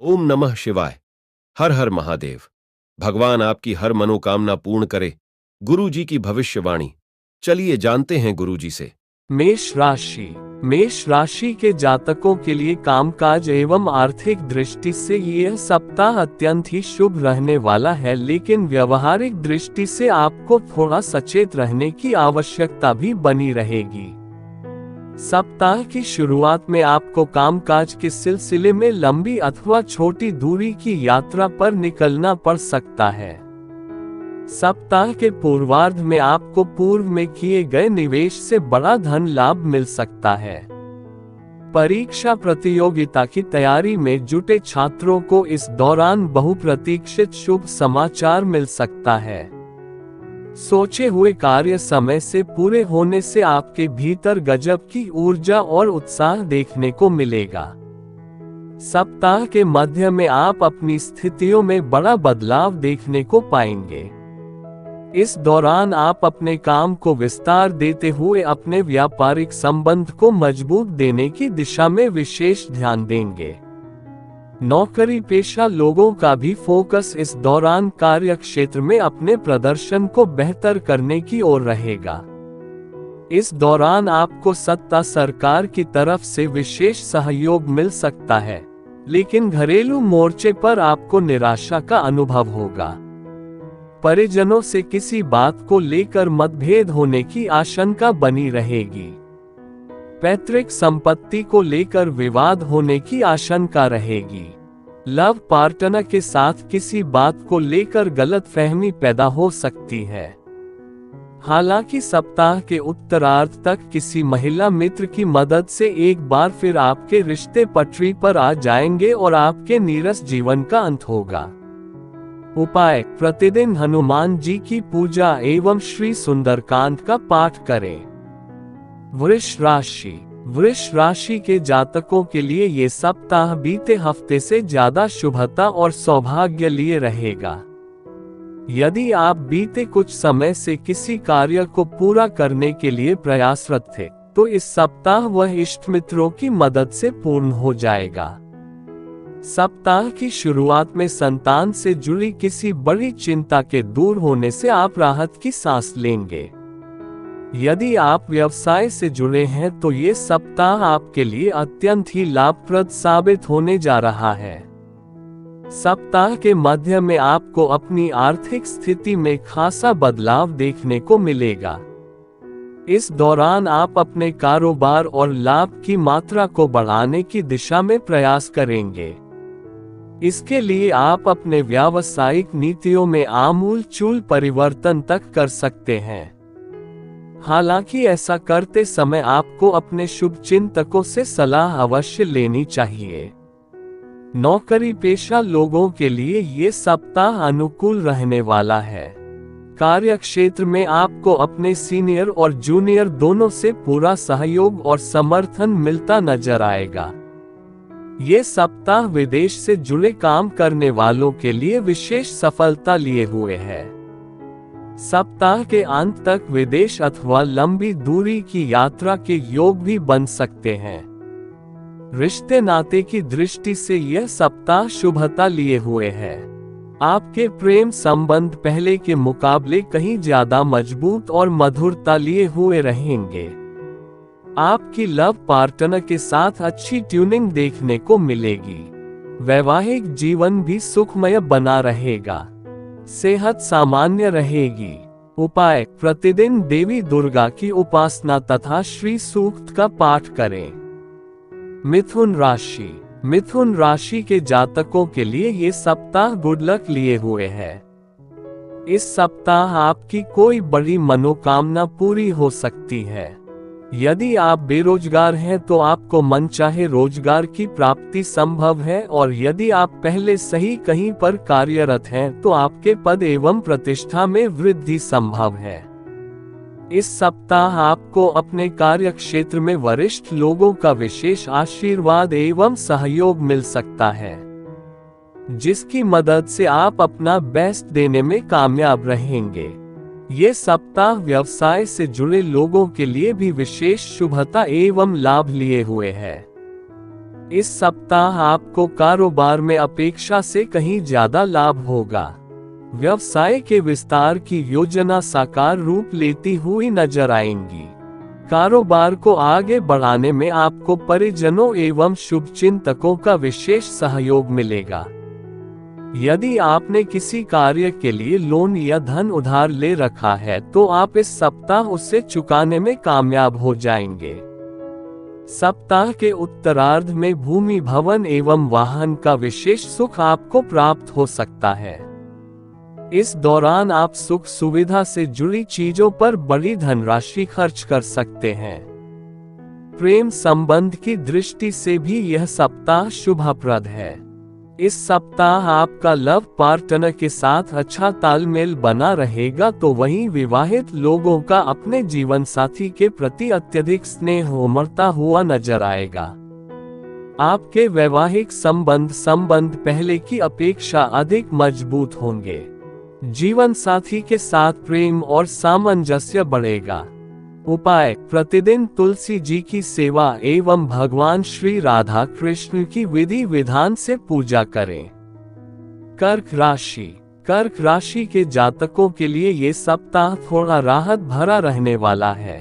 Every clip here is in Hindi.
ओम नमः शिवाय। हर हर महादेव। भगवान आपकी हर मनोकामना पूर्ण करे। गुरु जी की भविष्यवाणी। चलिए जानते हैं गुरु जी से। मेष राशि के जातकों के लिए कामकाज एवं आर्थिक दृष्टि से यह सप्ताह अत्यंत ही शुभ रहने वाला है, लेकिन व्यवहारिक दृष्टि से आपको थोड़ा सचेत रहने की आवश्यकता भी बनी रहेगी। सप्ताह की शुरुआत में आपको कामकाज के सिलसिले में लंबी अथवा छोटी दूरी की यात्रा पर निकलना पड़ सकता है। सप्ताह के पूर्वार्ध में आपको पूर्व में किए गए निवेश से बड़ा धन लाभ मिल सकता है। परीक्षा प्रतियोगिता की तैयारी में जुटे छात्रों को इस दौरान बहुप्रतीक्षित शुभ समाचार मिल सकता है। सोचे हुए कार्य समय से पूरे होने से आपके भीतर गजब की ऊर्जा और उत्साह देखने को मिलेगा। सप्ताह के मध्य में आप अपनी स्थितियों में बड़ा बदलाव देखने को पाएंगे। इस दौरान आप अपने काम को विस्तार देते हुए अपने व्यापारिक संबंध को मजबूत देने की दिशा में विशेष ध्यान देंगे। नौकरी पेशा लोगों का भी फोकस इस दौरान कार्य क्षेत्र में अपने प्रदर्शन को बेहतर करने की ओर रहेगा। इस दौरान आपको सत्ता सरकार की तरफ से विशेष सहयोग मिल सकता है, लेकिन घरेलू मोर्चे पर आपको निराशा का अनुभव होगा। परिजनों से किसी बात को लेकर मतभेद होने की आशंका बनी रहेगी। पैतृक संपत्ति को लेकर विवाद होने की आशंका रहेगी। लव पार्टनर के साथ किसी बात को लेकर गलतफहमी पैदा हो सकती है। हालांकि सप्ताह के उत्तरार्ध तक किसी महिला मित्र की मदद से एक बार फिर आपके रिश्ते पटरी पर आ जाएंगे और आपके नीरस जीवन का अंत होगा। उपाय: प्रतिदिन हनुमान जी की पूजा एवं श्री सुंदरकांड का पाठ करें। वृष राशि के जातकों के लिए ये सप्ताह बीते हफ्ते से ज्यादा शुभता और सौभाग्य लिए रहेगा। यदि आप बीते कुछ समय से किसी कार्य को पूरा करने के लिए प्रयासरत थे, तो इस सप्ताह वह इष्ट मित्रों की मदद से पूर्ण हो जाएगा। सप्ताह की शुरुआत में संतान से जुड़ी किसी बड़ी चिंता के दूर होने से आप राहत की सांस लेंगे। यदि आप व्यवसाय से जुड़े हैं तो ये सप्ताह आपके लिए अत्यंत ही लाभप्रद साबित होने जा रहा है। सप्ताह के मध्य में आपको अपनी आर्थिक स्थिति में खासा बदलाव देखने को मिलेगा। इस दौरान आप अपने कारोबार और लाभ की मात्रा को बढ़ाने की दिशा में प्रयास करेंगे। इसके लिए आप अपने व्यावसायिक नीतियों में आमूल-चूल परिवर्तन तक कर सकते हैं। हालांकि ऐसा करते समय आपको अपने शुभचिंतकों से सलाह अवश्य लेनी चाहिए। नौकरी पेशा लोगों के लिए ये सप्ताह अनुकूल रहने वाला है। कार्य क्षेत्र में आपको अपने सीनियर और जूनियर दोनों से पूरा सहयोग और समर्थन मिलता नजर आएगा। ये सप्ताह विदेश से जुड़े काम करने वालों के लिए विशेष सफलता लिए हुए है। सप्ताह के अंत तक विदेश अथवा लंबी दूरी की यात्रा के योग भी बन सकते हैं। रिश्ते नाते की दृष्टि से यह सप्ताह शुभता लिए हुए है। आपके प्रेम संबंध पहले के मुकाबले कहीं ज्यादा मजबूत और मधुरता लिए हुए रहेंगे। आपकी लव पार्टनर के साथ अच्छी ट्यूनिंग देखने को मिलेगी। वैवाहिक जीवन भी सुखमय बना रहेगा। सेहत सामान्य रहेगी। उपाय: प्रतिदिन देवी दुर्गा की उपासना तथा श्री सूक्त का पाठ करें। मिथुन राशि के जातकों के लिए ये सप्ताह गुड लक लिए हुए है। इस सप्ताह आपकी कोई बड़ी मनोकामना पूरी हो सकती है। यदि आप बेरोजगार हैं तो आपको मनचाहे रोजगार की प्राप्ति संभव है, और यदि आप पहले सही कहीं पर कार्यरत हैं तो आपके पद एवं प्रतिष्ठा में वृद्धि संभव है। इस सप्ताह आपको अपने कार्य क्षेत्र में वरिष्ठ लोगों का विशेष आशीर्वाद एवं सहयोग मिल सकता है, जिसकी मदद से आप अपना बेस्ट देने में कामयाब रहेंगे। ये सप्ताह व्यवसाय से जुड़े लोगों के लिए भी विशेष शुभता एवं लाभ लिए हुए है। इस सप्ताह आपको कारोबार में अपेक्षा से कहीं ज्यादा लाभ होगा। व्यवसाय के विस्तार की योजना साकार रूप लेती हुई नजर आएंगी। कारोबार को आगे बढ़ाने में आपको परिजनों एवं शुभचिंतकों का विशेष सहयोग मिलेगा। यदि आपने किसी कार्य के लिए लोन या धन उधार ले रखा है तो आप इस सप्ताह उसे चुकाने में कामयाब हो जाएंगे। सप्ताह के उत्तरार्ध में भूमि, भवन एवं वाहन का विशेष सुख आपको प्राप्त हो सकता है। इस दौरान आप सुख सुविधा से जुड़ी चीजों पर बड़ी धनराशि खर्च कर सकते हैं। प्रेम संबंध की दृष्टि से भी यह सप्ताह शुभप्रद है। इस सप्ताह आपका लव पार्टनर के साथ अच्छा तालमेल बना रहेगा, तो वहीं विवाहित लोगों का अपने जीवन साथी के प्रति अत्यधिक स्नेह उमड़ता हुआ नजर आएगा। आपके वैवाहिक संबंध पहले की अपेक्षा अधिक मजबूत होंगे। जीवन साथी के साथ प्रेम और सामंजस्य बढ़ेगा। उपाय: प्रतिदिन तुलसी जी की सेवा एवं भगवान श्री राधा कृष्ण की विधि विधान से पूजा करें। कर्क राशि के जातकों के लिए ये सप्ताह थोड़ा राहत भरा रहने वाला है।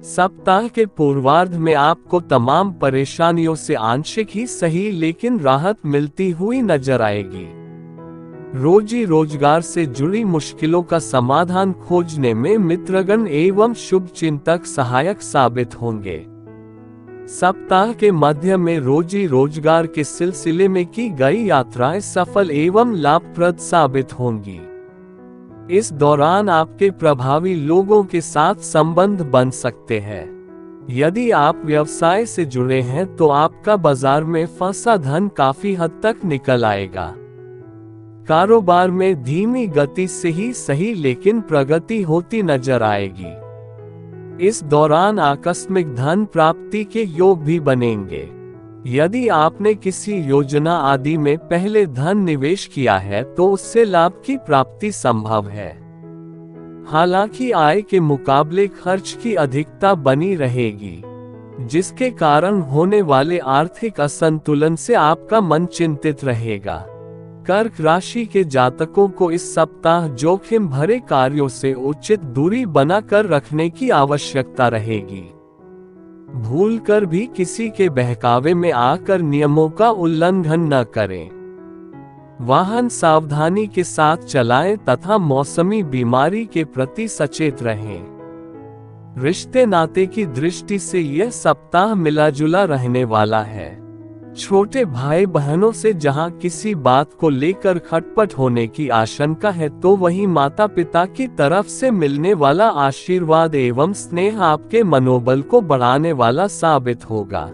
सप्ताह के पूर्वार्ध में आपको तमाम परेशानियों से आंशिक ही सही लेकिन राहत मिलती हुई नजर आएगी। रोजी रोजगार से जुड़ी मुश्किलों का समाधान खोजने में मित्रगण एवं शुभचिंतक सहायक साबित होंगे। सप्ताह के मध्य में रोजी रोजगार के सिलसिले में की गई यात्राएं सफल एवं लाभप्रद साबित होंगी। इस दौरान आपके प्रभावी लोगों के साथ संबंध बन सकते हैं। यदि आप व्यवसाय से जुड़े हैं तो आपका बाजार में फंसा धन काफी हद तक निकल आएगा। कारोबार में धीमी गति से ही सही लेकिन प्रगति होती नजर आएगी। इस दौरान आकस्मिक धन प्राप्ति के योग भी बनेंगे। यदि आपने किसी योजना आदि में पहले धन निवेश किया है तो उससे लाभ की प्राप्ति संभव है। हालांकि आय के मुकाबले खर्च की अधिकता बनी रहेगी, जिसके कारण होने वाले आर्थिक असंतुलन से आपका मन चिंतित रहेगा। कर्क राशि के जातकों को इस सप्ताह जोखिम भरे कार्यों से उचित दूरी बनाकर रखने की आवश्यकता रहेगी। भूलकर भी किसी के बहकावे में आकर नियमों का उल्लंघन न करें। वाहन सावधानी के साथ चलाएं तथा मौसमी बीमारी के प्रति सचेत रहें। रिश्ते नाते की दृष्टि से यह सप्ताह मिला जुला रहने वाला है। छोटे भाई बहनों से जहां किसी बात को लेकर खटपट होने की आशंका है तो वहीं माता पिता की तरफ से मिलने वाला आशीर्वाद एवं स्नेह आपके मनोबल को बढ़ाने वाला साबित होगा।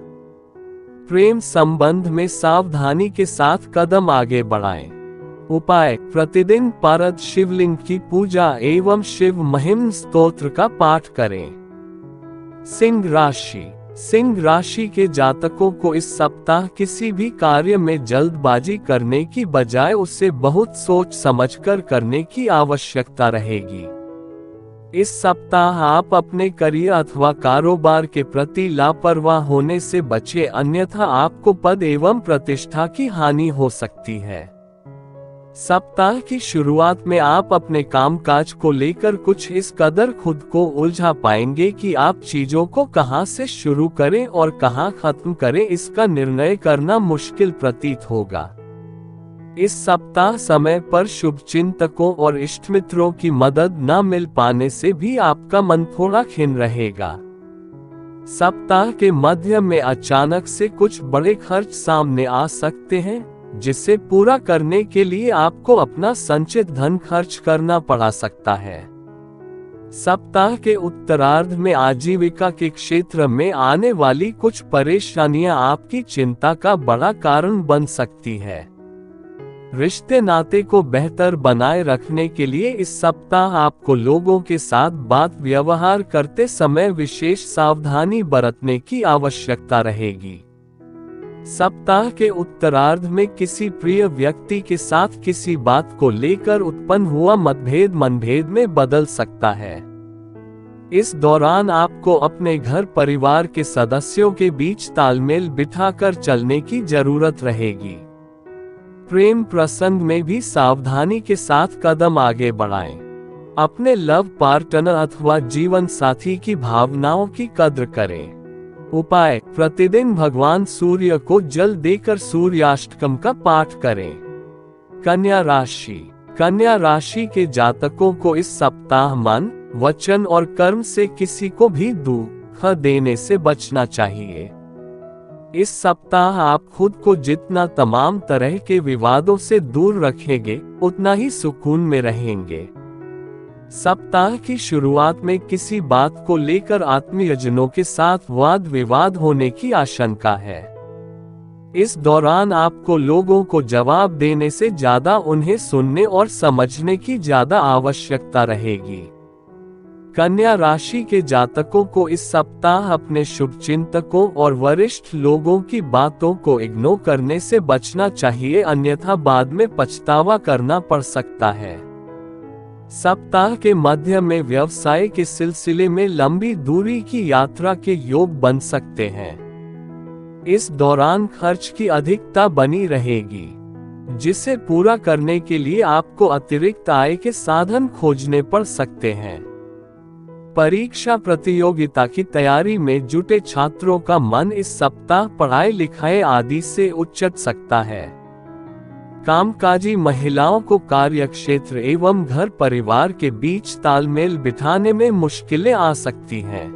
प्रेम संबंध में सावधानी के साथ कदम आगे बढ़ाएं। उपाय: प्रतिदिन पारद शिवलिंग की पूजा एवं शिव महिम स्तोत्र का पाठ करें। सिंह राशि के जातकों को इस सप्ताह किसी भी कार्य में जल्दबाजी करने की बजाय उसे बहुत सोच समझकर करने की आवश्यकता रहेगी। इस सप्ताह आप अपने करियर अथवा कारोबार के प्रति लापरवाह होने से बचें, अन्यथा आपको पद एवं प्रतिष्ठा की हानि हो सकती है। सप्ताह की शुरुआत में आप अपने कामकाज को लेकर कुछ इस कदर खुद को उलझा पाएंगे कि आप चीजों को कहां से शुरू करें और कहां खत्म करें इसका निर्णय करना मुश्किल प्रतीत होगा। इस सप्ताह समय पर शुभचिंतकों और इष्टमित्रों की मदद न मिल पाने से भी आपका मन थोड़ा खिन्न रहेगा। सप्ताह के मध्य में अचानक से कुछ बड़े खर्च सामने आ सकते हैं, जिसे पूरा करने के लिए आपको अपना संचित धन खर्च करना पड़ा सकता है। सप्ताह के उत्तरार्ध में आजीविका के क्षेत्र में आने वाली कुछ परेशानियां आपकी चिंता का बड़ा कारण बन सकती है। रिश्ते नाते को बेहतर बनाए रखने के लिए इस सप्ताह आपको लोगों के साथ बात व्यवहार करते समय विशेष सावधानी बरतने की आवश्यकता रहेगी। सप्ताह के उत्तरार्ध में किसी प्रिय व्यक्ति के साथ किसी बात को लेकर उत्पन्न हुआ मतभेद मनभेद में बदल सकता है। इस दौरान आपको अपने घर परिवार के सदस्यों के बीच तालमेल बिठाकर चलने की जरूरत रहेगी। प्रेम प्रसंग में भी सावधानी के साथ कदम आगे बढ़ाएं। अपने लव पार्टनर अथवा जीवन साथी की भावनाओं की कद्र करें। उपाय: प्रतिदिन भगवान सूर्य को जल देकर सूर्याष्टकम का पाठ करें। कन्या राशि के जातकों को इस सप्ताह मन, वचन और कर्म से किसी को भी दुख देने से बचना चाहिए। इस सप्ताह आप खुद को जितना तमाम तरह के विवादों से दूर रखेंगे, उतना ही सुकून में रहेंगे। सप्ताह की शुरुआत में किसी बात को लेकर आत्मीयजनों के साथ वाद विवाद होने की आशंका है। इस दौरान आपको लोगों को जवाब देने से ज्यादा उन्हें सुनने और समझने की ज्यादा आवश्यकता रहेगी। कन्या राशि के जातकों को इस सप्ताह अपने शुभचिंतकों और वरिष्ठ लोगों की बातों को इग्नोर करने से बचना चाहिए, अन्यथा बाद में पछतावा करना पड़ सकता है। सप्ताह के मध्य में व्यवसाय के सिलसिले में लंबी दूरी की यात्रा के योग बन सकते हैं। इस दौरान खर्च की अधिकता बनी रहेगी, जिसे पूरा करने के लिए आपको अतिरिक्त आय के साधन खोजने पड़ सकते हैं। परीक्षा प्रतियोगिता की तैयारी में जुटे छात्रों का मन इस सप्ताह पढ़ाई लिखाई आदि से उचट सकता है। कामकाजी महिलाओं को कार्यक्षेत्र एवं घर परिवार के बीच तालमेल बिठाने में मुश्किलें आ सकती हैं।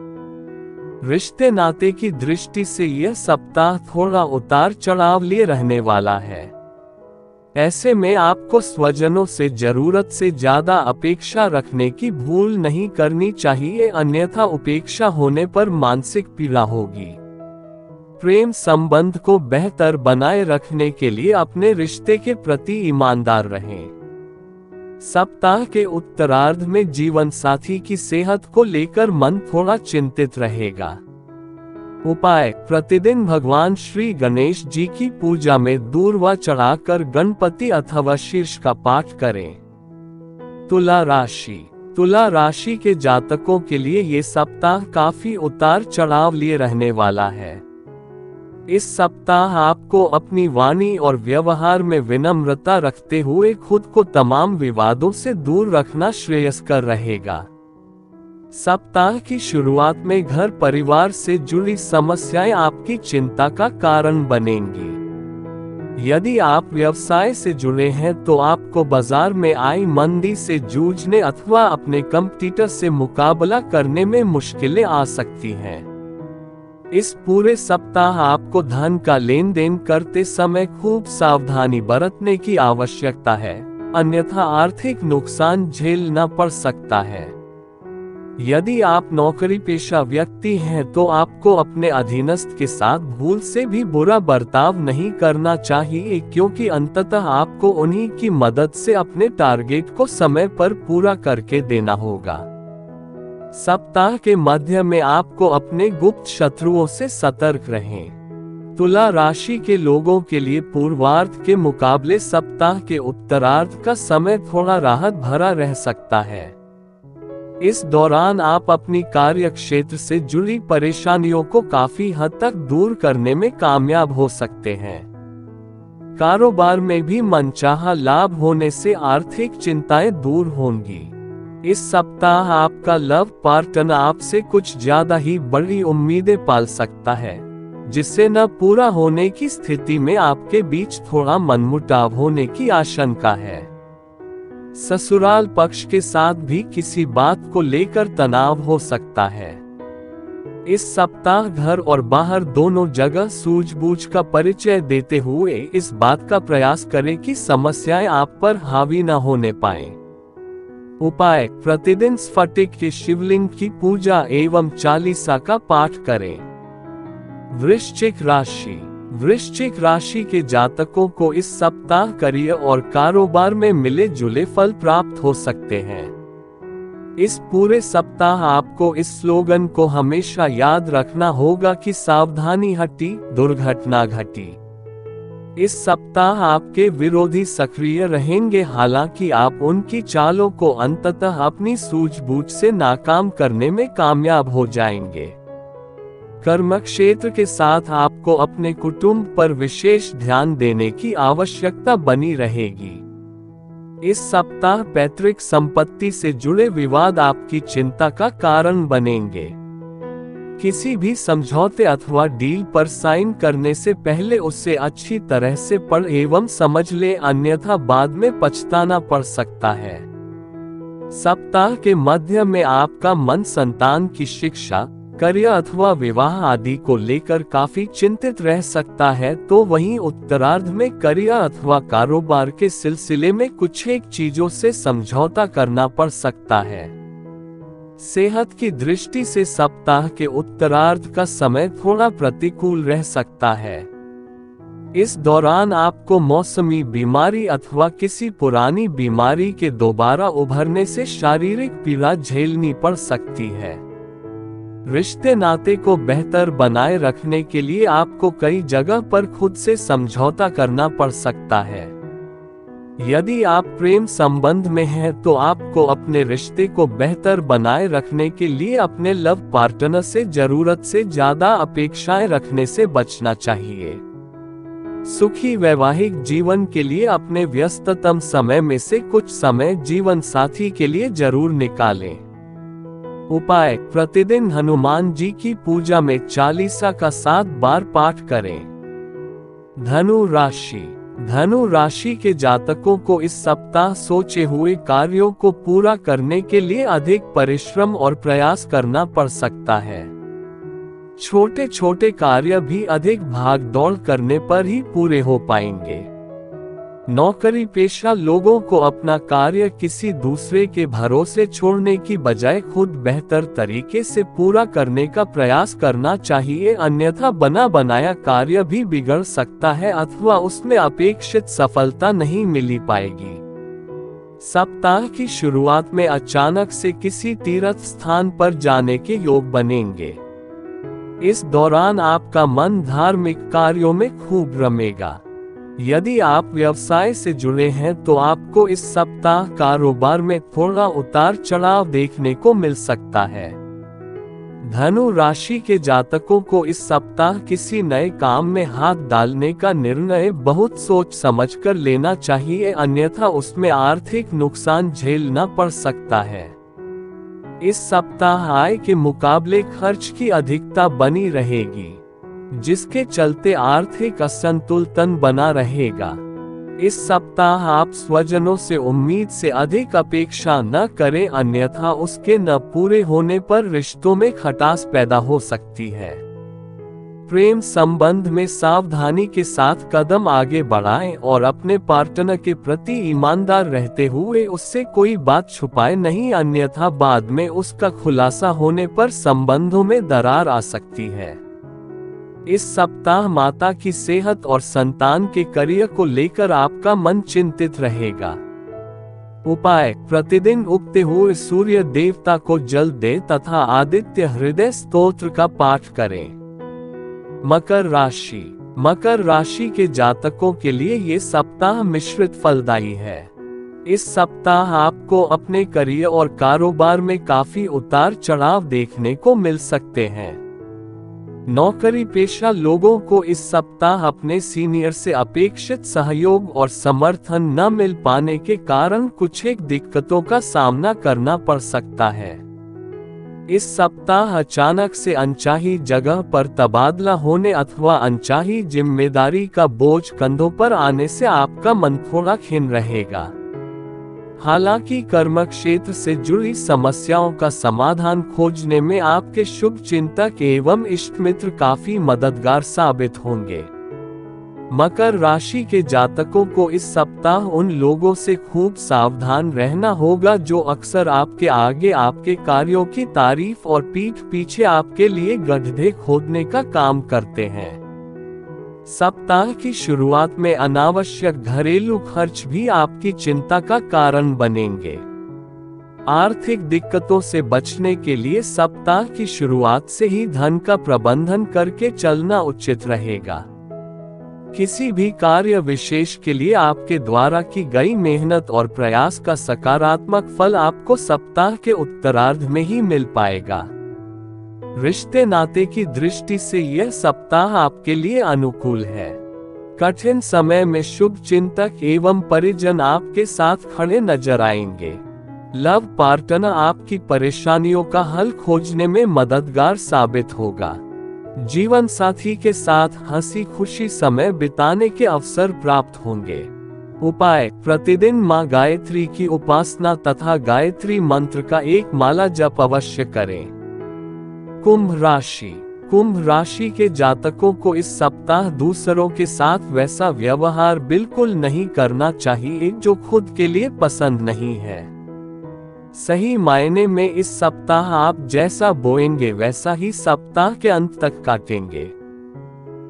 रिश्ते नाते की दृष्टि से यह सप्ताह थोड़ा उतार चढ़ाव लिए रहने वाला है। ऐसे में आपको स्वजनों से जरूरत से ज्यादा अपेक्षा रखने की भूल नहीं करनी चाहिए, अन्यथा उपेक्षा होने पर मानसिक पीड़ा होगी। प्रेम संबंध को बेहतर बनाए रखने के लिए अपने रिश्ते के प्रति ईमानदार रहें। सप्ताह के उत्तरार्ध में जीवन साथी की सेहत को लेकर मन थोड़ा चिंतित रहेगा। उपाय: प्रतिदिन भगवान श्री गणेश जी की पूजा में दूर्वा चढ़ाकर गणपति अथवा शीर्ष का पाठ करें। तुला राशि के जातकों के लिए ये सप्ताह काफी उतार चढ़ाव लिए रहने वाला है। इस सप्ताह आपको अपनी वाणी और व्यवहार में विनम्रता रखते हुए खुद को तमाम विवादों से दूर रखना श्रेयस्कर रहेगा। सप्ताह की शुरुआत में घर परिवार से जुड़ी समस्याएं आपकी चिंता का कारण बनेंगी। यदि आप व्यवसाय से जुड़े हैं तो आपको बाजार में आई मंदी से जूझने अथवा अपने कंपटीटर से मुकाबला करने में मुश्किलें आ सकती हैं। इस पूरे सप्ताह आपको धन का लेन देन करते समय खूब सावधानी बरतने की आवश्यकता है, अन्यथा आर्थिक नुकसान झेलना पड़ सकता है। यदि आप नौकरी पेशा व्यक्ति हैं तो आपको अपने अधीनस्थ के साथ भूल से भी बुरा बर्ताव नहीं करना चाहिए, क्योंकि अंततः आपको उन्हीं की मदद से अपने टारगेट को समय पर पूरा करके देना होगा। सप्ताह के मध्य में आपको अपने गुप्त शत्रुओं से सतर्क रहें। तुला राशि के लोगों के लिए पूर्वार्ध के मुकाबले सप्ताह के उत्तरार्ध का समय थोड़ा राहत भरा रह सकता है। इस दौरान आप अपनी कार्य क्षेत्र से जुड़ी परेशानियों को काफी हद तक दूर करने में कामयाब हो सकते हैं। कारोबार में भी मनचाहा लाभ होने से आर्थिक चिंताएं दूर होंगी। इस सप्ताह आपका लव पार्टनर आपसे कुछ ज्यादा ही बड़ी उम्मीदें पाल सकता है, जिससे न पूरा होने की स्थिति में आपके बीच थोड़ा मनमुटाव होने की आशंका है। ससुराल पक्ष के साथ भी किसी बात को लेकर तनाव हो सकता है। इस सप्ताह घर और बाहर दोनों जगह सूझबूझ का परिचय देते हुए इस बात का प्रयास करें कि समस्याएं आप पर हावी न होने पाएं। उपाय: प्रतिदिन स्फटिक के शिवलिंग की पूजा एवं चालीसा का पाठ करें। वृश्चिक राशि के जातकों को इस सप्ताह करियर और कारोबार में मिले जुले फल प्राप्त हो सकते हैं। इस पूरे सप्ताह आपको इस स्लोगन को हमेशा याद रखना होगा कि सावधानी हटी दुर्घटना घटी। इस सप्ताह आपके विरोधी सक्रिय रहेंगे, हालांकि आप उनकी चालों को अंततः अपनी सूझबूझ से नाकाम करने में कामयाब हो जाएंगे। कर्म क्षेत्र के साथ आपको अपने कुटुंब पर विशेष ध्यान देने की आवश्यकता बनी रहेगी। इस सप्ताह पैतृक संपत्ति से जुड़े विवाद आपकी चिंता का कारण बनेंगे। किसी भी समझौते अथवा डील पर साइन करने से पहले उसे अच्छी तरह से पढ़ एवं समझ ले, अन्यथा बाद में पछताना पड़ सकता है। सप्ताह के मध्य में आपका मन संतान की शिक्षा, करियर अथवा विवाह आदि को लेकर काफी चिंतित रह सकता है, तो वहीं उत्तरार्ध में करियर अथवा कारोबार के सिलसिले में कुछ एक चीजों से समझौता करना पड़ सकता है। सेहत की दृष्टि से सप्ताह के उत्तरार्ध का समय थोड़ा प्रतिकूल रह सकता है। इस दौरान आपको मौसमी बीमारी अथवा किसी पुरानी बीमारी के दोबारा उभरने से शारीरिक पीड़ा झेलनी पड़ सकती है। रिश्ते नाते को बेहतर बनाए रखने के लिए आपको कई जगह पर खुद से समझौता करना पड़ सकता है। यदि आप प्रेम संबंध में हैं तो आपको अपने रिश्ते को बेहतर बनाए रखने के लिए अपने लव पार्टनर से जरूरत से ज्यादा अपेक्षाएं रखने से बचना चाहिए। सुखी वैवाहिक जीवन के लिए अपने व्यस्ततम समय में से कुछ समय जीवन साथी के लिए जरूर निकालें। उपाय: प्रतिदिन हनुमान जी की पूजा में चालीसा का 7 बार पाठ करें। धनु राशि के जातकों को इस सप्ताह सोचे हुए कार्यों को पूरा करने के लिए अधिक परिश्रम और प्रयास करना पड़ सकता है। छोटे छोटे कार्य भी अधिक भाग दौड़ करने पर ही पूरे हो पाएंगे। नौकरी पेशा लोगों को अपना कार्य किसी दूसरे के भरोसे छोड़ने की बजाय खुद बेहतर तरीके से पूरा करने का प्रयास करना चाहिए, अन्यथा बना बनाया कार्य भी बिगड़ सकता है अथवा उसमें अपेक्षित सफलता नहीं मिल पाएगी। सप्ताह की शुरुआत में अचानक से किसी तीर्थ स्थान पर जाने के योग बनेंगे। इस दौरान आपका मन धार्मिक कार्यों में खूब रमेगा। यदि आप व्यवसाय से जुड़े हैं तो आपको इस सप्ताह कारोबार में थोड़ा उतार चढ़ाव देखने को मिल सकता है। धनु राशि के जातकों को इस सप्ताह किसी नए काम में हाथ डालने का निर्णय बहुत सोच समझकर लेना चाहिए, अन्यथा उसमें आर्थिक नुकसान झेलना पड़ सकता है। इस सप्ताह आय के मुकाबले खर्च की अधिकता बनी रहेगी, जिसके चलते आर्थिक असंतुलन बना रहेगा। इस सप्ताह आप स्वजनों से उम्मीद से अधिक अपेक्षा न करें, अन्यथा उसके न पूरे होने पर रिश्तों में खटास पैदा हो सकती है। प्रेम संबंध में सावधानी के साथ कदम आगे बढ़ाएं और अपने पार्टनर के प्रति ईमानदार रहते हुए उससे कोई बात छुपाए नहीं, अन्यथा बाद में उसका खुलासा होने पर संबंधों में दरार आ सकती है। इस सप्ताह माता की सेहत और संतान के करियर को लेकर आपका मन चिंतित रहेगा। उपाय: प्रतिदिन उगते हुए सूर्य देवता को जल दें तथा आदित्य हृदय स्तोत्र का पाठ करें। मकर राशि के जातकों के लिए ये सप्ताह मिश्रित फलदायी है। इस सप्ताह आपको अपने करियर और कारोबार में काफी उतार चढ़ाव देखने को मिल सकते हैं। नौकरी पेशा लोगों को इस सप्ताह अपने सीनियर से अपेक्षित सहयोग और समर्थन न मिल पाने के कारण कुछ एक दिक्कतों का सामना करना पड़ सकता है। इस सप्ताह अचानक से अनचाही जगह पर तबादला होने अथवा अनचाही जिम्मेदारी का बोझ कंधों पर आने से आपका मन थोड़ा खिन्न रहेगा। हालांकि कर्म क्षेत्र से जुड़ी समस्याओं का समाधान खोजने में आपके शुभ चिंतक एवं इष्ट मित्र काफी मददगार साबित होंगे। मकर राशि के जातकों को इस सप्ताह उन लोगों से खूब सावधान रहना होगा जो अक्सर आपके आगे आपके कार्यों की तारीफ और पीठ पीछे आपके लिए गड्ढे खोदने का काम करते हैं। सप्ताह की शुरुआत में अनावश्यक घरेलू खर्च भी आपकी चिंता का कारण बनेंगे। आर्थिक दिक्कतों से बचने के लिए सप्ताह की शुरुआत से ही धन का प्रबंधन करके चलना उचित रहेगा। किसी भी कार्य विशेष के लिए आपके द्वारा की गई मेहनत और प्रयास का सकारात्मक फल आपको सप्ताह के उत्तरार्ध में ही मिल पाएगा। रिश्ते नाते की दृष्टि से यह सप्ताह आपके लिए अनुकूल है। कठिन समय में शुभ चिंतक एवं परिजन आपके साथ खड़े नजर आएंगे। लव पार्टनर आपकी परेशानियों का हल खोजने में मददगार साबित होगा। जीवन साथी के साथ हंसी खुशी समय बिताने के अवसर प्राप्त होंगे। उपाय: प्रतिदिन मां गायत्री की उपासना तथा गायत्री मंत्र का एक माला जप अवश्य करें। कुंभ राशि। कुंभ राशि के जातकों को इस सप्ताह दूसरों के साथ वैसा व्यवहार बिल्कुल नहीं करना चाहिए जो खुद के लिए पसंद नहीं है। सही मायने में इस सप्ताह आप जैसा बोएंगे वैसा ही सप्ताह के अंत तक काटेंगे।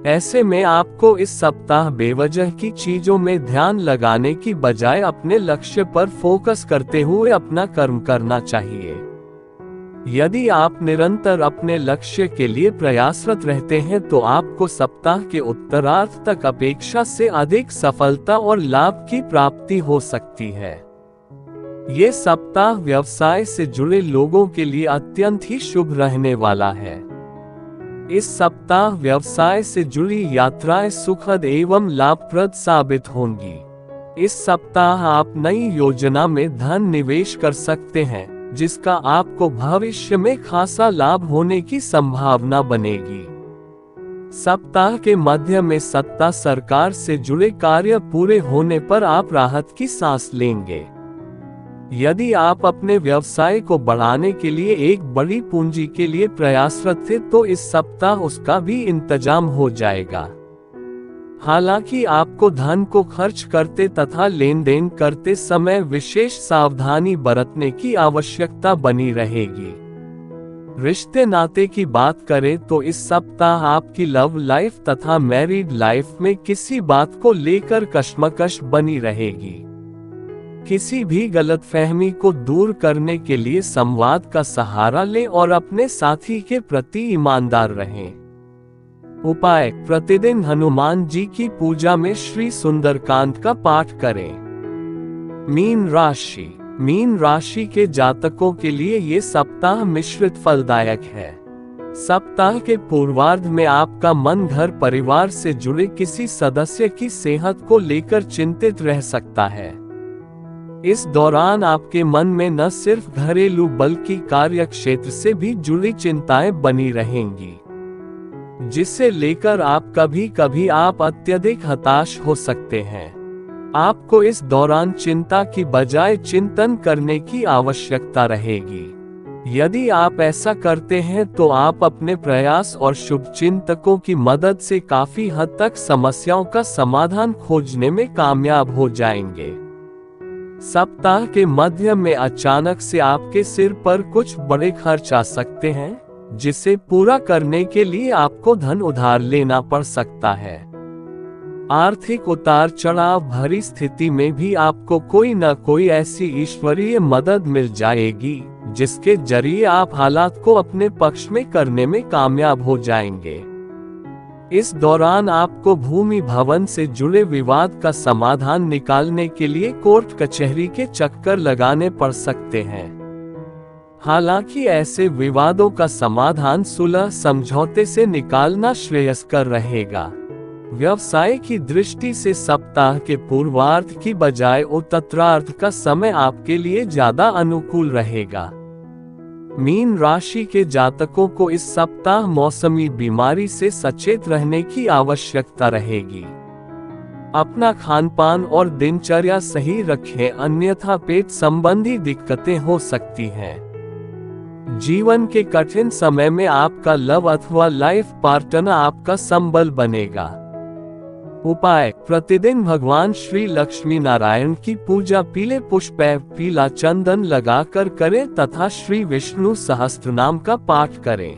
ऐसे में आपको इस सप्ताह बेवजह की चीजों में ध्यान लगाने की बजाय अपने लक्ष्य पर फोकस करते हुए अपना कर्म करना चाहिए। यदि आप निरंतर अपने लक्ष्य के लिए प्रयासरत रहते हैं तो आपको सप्ताह के उत्तरार्ध तक अपेक्षा से अधिक सफलता और लाभ की प्राप्ति हो सकती है। ये सप्ताह व्यवसाय से जुड़े लोगों के लिए अत्यंत ही शुभ रहने वाला है। इस सप्ताह व्यवसाय से जुड़ी यात्राएं सुखद एवं लाभप्रद साबित होंगी। इस सप्ताह आप नई योजना में धन निवेश कर सकते हैं, जिसका आपको भविष्य में खासा लाभ होने की संभावना बनेगी। सप्ताह के मध्य में सत्ता सरकार से जुड़े कार्य पूरे होने पर आप राहत की सांस लेंगे। यदि आप अपने व्यवसाय को बढ़ाने के लिए एक बड़ी पूंजी के लिए प्रयासरत थे तो इस सप्ताह उसका भी इंतजाम हो जाएगा। हालांकि आपको धन को खर्च करते तथा लेन देन करते समय विशेष सावधानी बरतने की आवश्यकता बनी रहेगी। रिश्ते नाते की बात करें तो इस सप्ताह आपकी लव लाइफ तथा मैरिड लाइफ में किसी बात को लेकर कशमकश बनी रहेगी। किसी भी गलतफहमी को दूर करने के लिए संवाद का सहारा लें और अपने साथी के प्रति ईमानदार रहें। उपाय: प्रतिदिन हनुमान जी की पूजा में श्री सुंदरकांड का पाठ करें। मीन राशि। मीन राशि के जातकों के लिए ये सप्ताह मिश्रित फलदायक है। सप्ताह के पूर्वार्ध में आपका मन घर परिवार से जुड़े किसी सदस्य की सेहत को लेकर चिंतित रह सकता है। इस दौरान आपके मन में न सिर्फ घरेलू बल्कि कार्य क्षेत्र से भी जुड़ी चिंताएं बनी रहेंगी, जिसे लेकर आप कभी अत्यधिक हताश हो सकते हैं। आपको इस दौरान चिंता की बजाय चिंतन करने की आवश्यकता रहेगी। यदि आप ऐसा करते हैं तो आप अपने प्रयास और शुभचिंतकों की मदद से काफी हद तक समस्याओं का समाधान खोजने में कामयाब हो जाएंगे। सप्ताह के मध्य में अचानक से आपके सिर पर कुछ बड़े खर्च आ सकते हैं, जिसे पूरा करने के लिए आपको धन उधार लेना पड़ सकता है। आर्थिक उतार चढ़ाव भरी स्थिति में भी आपको कोई न कोई ऐसी ईश्वरीय मदद मिल जाएगी, जिसके जरिए आप हालात को अपने पक्ष में करने में कामयाब हो जाएंगे। इस दौरान आपको भूमि भवन से जुड़े विवाद का समाधान निकालने के लिए कोर्ट कचहरी के चक्कर लगाने पड़ सकते हैं। हालांकि ऐसे विवादों का समाधान सुलह समझौते से निकालना श्रेयस्कर रहेगा। व्यवसाय की दृष्टि से सप्ताह के पूर्वार्ध की बजाय उत्तरार्ध का समय आपके लिए ज्यादा अनुकूल रहेगा। मीन राशि के जातकों को इस सप्ताह मौसमी बीमारी से सचेत रहने की आवश्यकता रहेगी। अपना खानपान और दिनचर्या सही रखें, अन्यथा पेट संबंधी दिक्कतें हो सकती हैं। जीवन के कठिन समय में आपका लव अथवा लाइफ पार्टनर आपका संबल बनेगा। उपाय: प्रतिदिन भगवान श्री लक्ष्मी नारायण की पूजा पीले पुष्प पीला चंदन लगाकर करें तथा श्री विष्णु सहस्त्रनाम का पाठ करें।